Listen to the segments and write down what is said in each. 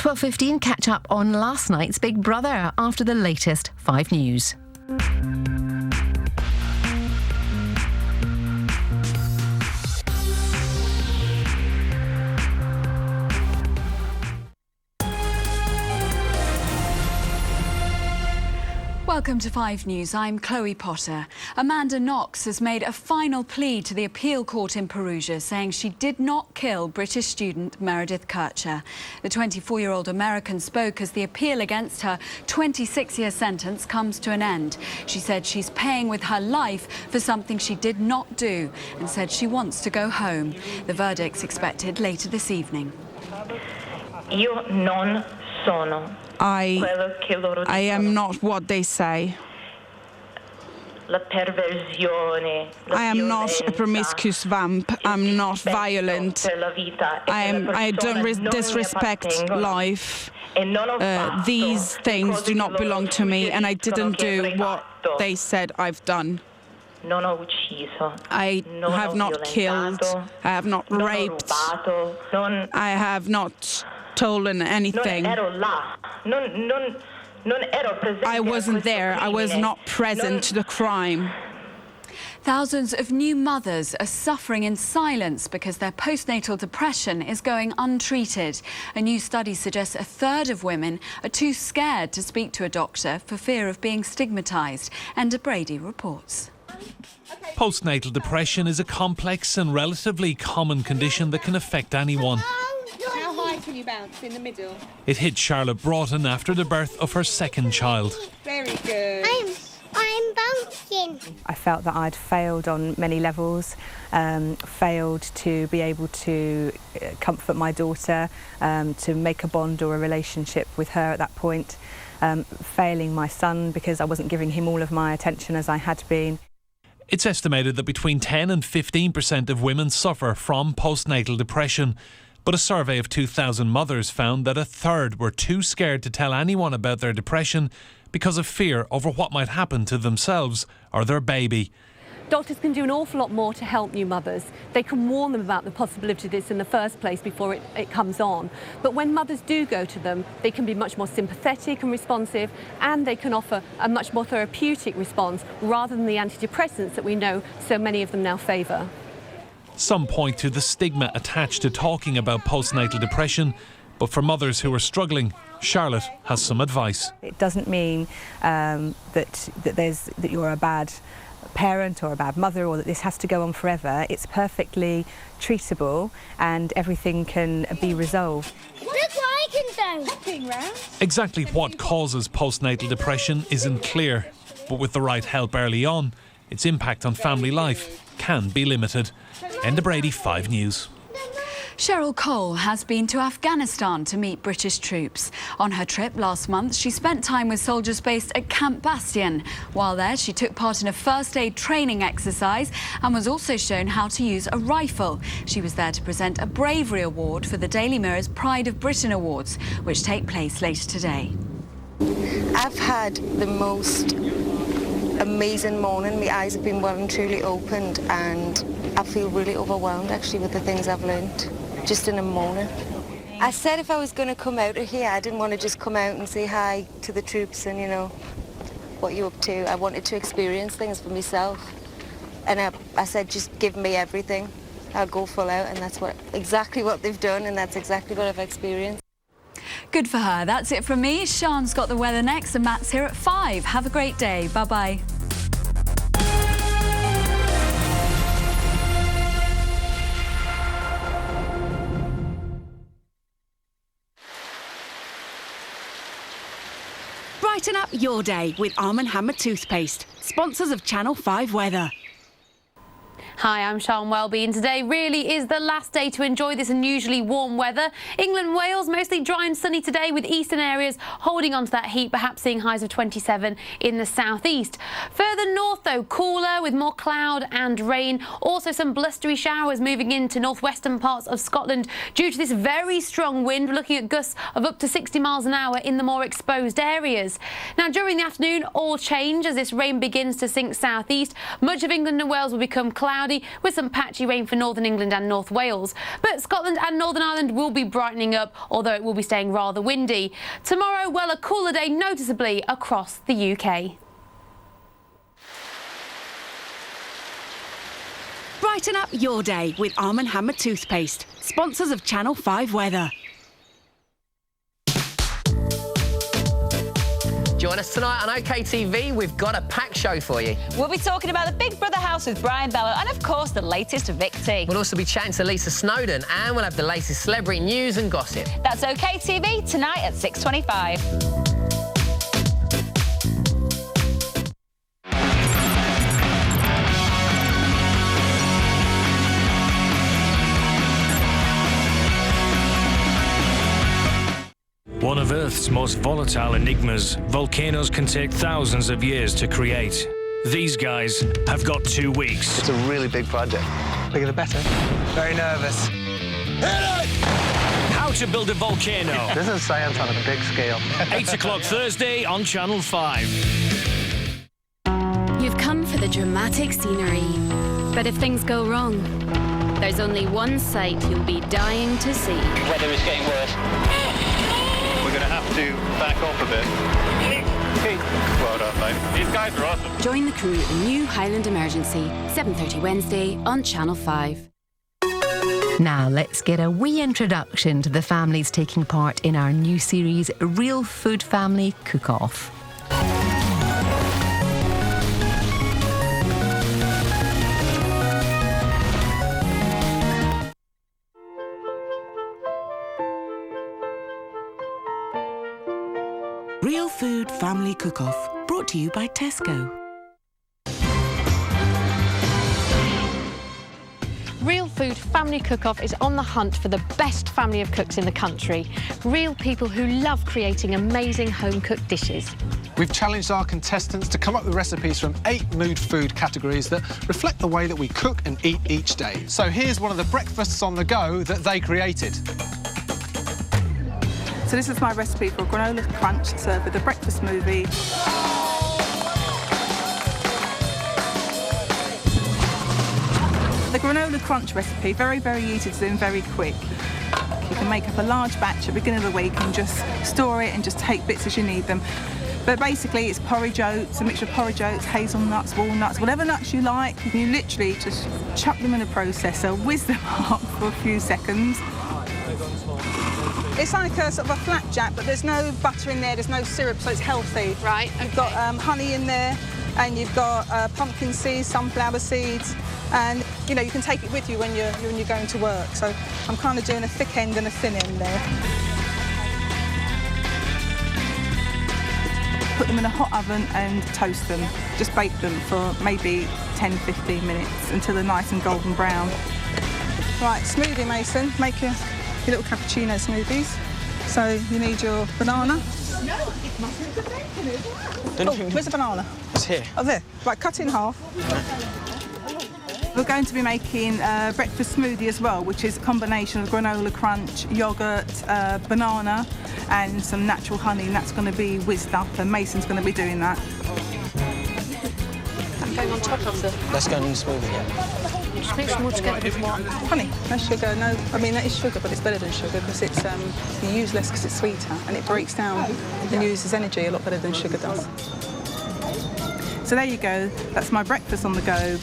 12:15, catch up on last night's Big Brother after the latest 5 News. Welcome to 5 News. I'm Chloe Potter. Amanda Knox has made a final plea to the appeal court in Perugia, saying she did not kill British student Meredith Kurcher. The 24-year-old American spoke as the appeal against her 26-year sentence comes to an end. She said she's paying with her life for something she did not do and said she wants to go home. The verdict's expected later this evening. Io non sono. I am not what they say. I am not a promiscuous vamp. I'm not violent. I don't disrespect life. These things do not belong to me, and I didn't do what they said I've done. I have not killed. I have not raped. I have not stolen anything. I wasn't there. I was not present to the crime. Thousands of new mothers are suffering in silence because their postnatal depression is going untreated. A new study suggests a third of women are too scared to speak to a doctor for fear of being stigmatised. Enda Brady reports. Postnatal depression is a complex and relatively common condition that can affect anyone. How high can you bounce in the middle? It hit Charlotte Broughton after the birth of her second child. Very good. I'm bouncing. I felt that I'd failed on many levels, failed to be able to comfort my daughter, to make a bond or a relationship with her at that point, failing my son because I wasn't giving him all of my attention as I had been. It's estimated that between 10 and 15% of women suffer from postnatal depression. But a survey of 2,000 mothers found that a third were too scared to tell anyone about their depression because of fear over what might happen to themselves or their baby. Doctors can do an awful lot more to help new mothers. They can warn them about the possibility of this in the first place before it comes on. But when mothers do go to them, they can be much more sympathetic and responsive, and they can offer a much more therapeutic response rather than the antidepressants that we know so many of them now favour. Some point to the stigma attached to talking about postnatal depression, but for mothers who are struggling, Charlotte has some advice. It doesn't mean that you're a bad parent or a bad mother or that this has to go on forever. It's perfectly treatable and everything can be resolved. Look what I can do. Hopping round. Exactly what causes postnatal depression isn't clear, but with the right help early on, its impact on family life can be limited. Enda Brady, 5 News. Cheryl Cole has been to Afghanistan to meet British troops. On her trip last month, she spent time with soldiers based at Camp Bastion. While there, she took part in a first aid training exercise and was also shown how to use a rifle. She was there to present a bravery award for the Daily Mirror's Pride of Britain Awards, which take place later today. I've had the most amazing morning. My eyes have been well and truly opened, and I feel really overwhelmed actually with the things I've learned just in a morning. I said if I was going to come out of here, I didn't want to just come out and say hi to the troops and, you know, what you're up to. I wanted to experience things for myself, and I said just give me everything. I'll go full out, and that's exactly what they've done, and that's exactly what I've experienced. Good for her. That's it from me. Sian's got the weather next and Matt's here at 5. Have a great day. Bye-bye. Brighten up your day with Arm & Hammer toothpaste, sponsors of Channel 5 Weather. Hi, I'm Sian Welby, and today really is the last day to enjoy this unusually warm weather. England, Wales, mostly dry and sunny today, with eastern areas holding on to that heat, perhaps seeing highs of 27 in the southeast. Further north, though, cooler with more cloud and rain. Also some blustery showers moving into northwestern parts of Scotland due to this very strong wind. We're looking at gusts of up to 60 miles an hour in the more exposed areas. Now, during the afternoon, all change as this rain begins to sink southeast. Much of England and Wales will become cloudy cloudy with some patchy rain for northern England and North Wales. But Scotland and Northern Ireland will be brightening up, although it will be staying rather windy. Tomorrow, well, a cooler day noticeably across the UK. Brighten up your day with Arm & Hammer toothpaste, sponsors of Channel 5 Weather. Join us tonight on OKTV. We've got a packed show for you. We'll be talking about the Big Brother house with Brian Bellow and, of course, the latest Vic T. We'll also be chatting to Lisa Snowdon and we'll have the latest celebrity news and gossip. That's OKTV tonight at 6:25. One of Earth's most volatile enigmas, volcanoes can take thousands of years to create. These guys have got 2 weeks. It's a really big project. Bigger the better. Very nervous. How to build a volcano. This is science on a big scale. 8 o'clock Thursday on Channel 5. You've come for the dramatic scenery. But if things go wrong, there's only one sight you'll be dying to see. Weather is getting worse. We're going to have to back off a bit. Well done, mate. These guys are awesome. Join the crew in New Highland Emergency, 7:30 Wednesday on Channel 5. Now let's get a wee introduction to the families taking part in our new series, Real Food Family Cook-Off. Real Food Family Cook-Off, brought to you by Tesco. Real Food Family Cook-Off is on the hunt for the best family of cooks in the country. Real people who love creating amazing home-cooked dishes. We've challenged our contestants to come up with recipes from 8 mood food categories that reflect the way that we cook and eat each day. So here's one of the breakfasts on the go that they created. So this is my recipe for granola crunch served with a breakfast smoothie. The granola crunch recipe, very, very easy to do and very quick. You can make up a large batch at the beginning of the week and just store it and just take bits as you need them. But basically it's porridge oats, a mixture of porridge oats, hazelnuts, walnuts, whatever nuts you like. You literally just chuck them in a processor, whiz them up for a few seconds. It's like a sort of a flapjack, but there's no butter in there, there's no syrup, so it's healthy. Right, okay. You've got honey in there, and you've got pumpkin seeds, sunflower seeds, and you know you can take it with you when you're going to work. So I'm kind of doing a thick end and a thin end there. Put them in a hot oven and toast them. Just bake them for maybe 10-15 minutes until they're nice and golden brown. Right, smoothie, Mason. Make your little cappuccino smoothies. So you need your banana. Oh, where's the banana? It's here. Oh, there. Right, cut in half. We're going to be making a breakfast smoothie as well, which is a combination of granola crunch, yoghurt, banana, and some natural honey, and that's going to be whizzed up, and Mason's going to be doing that. I'm going on top of the... Let's go in the smoothie, yeah. Just mix them all together with what? Honey, no sugar, no... I mean, that is sugar, but it's better than sugar because it's, you use less because it's sweeter, and it breaks down and uses energy a lot better than sugar does. So there you go. That's my breakfast on the go.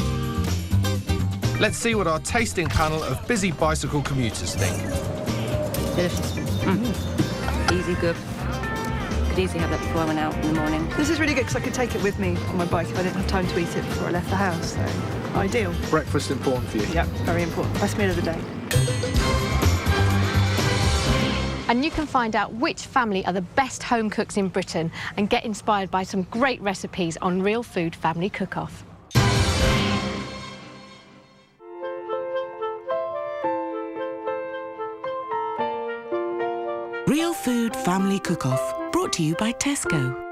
Let's see what our tasting panel of busy bicycle commuters think. Delicious. Easy, good. Could easily have that before I went out in the morning. This is really good because I could take it with me on my bike if I didn't have time to eat it before I left the house, so ideal. Breakfast important for you? Yep, very important. Best meal of the day. And you can find out which family are the best home cooks in Britain and get inspired by some great recipes on Real Food Family Cook-Off. Real Food Family Cook-Off, brought to you by Tesco.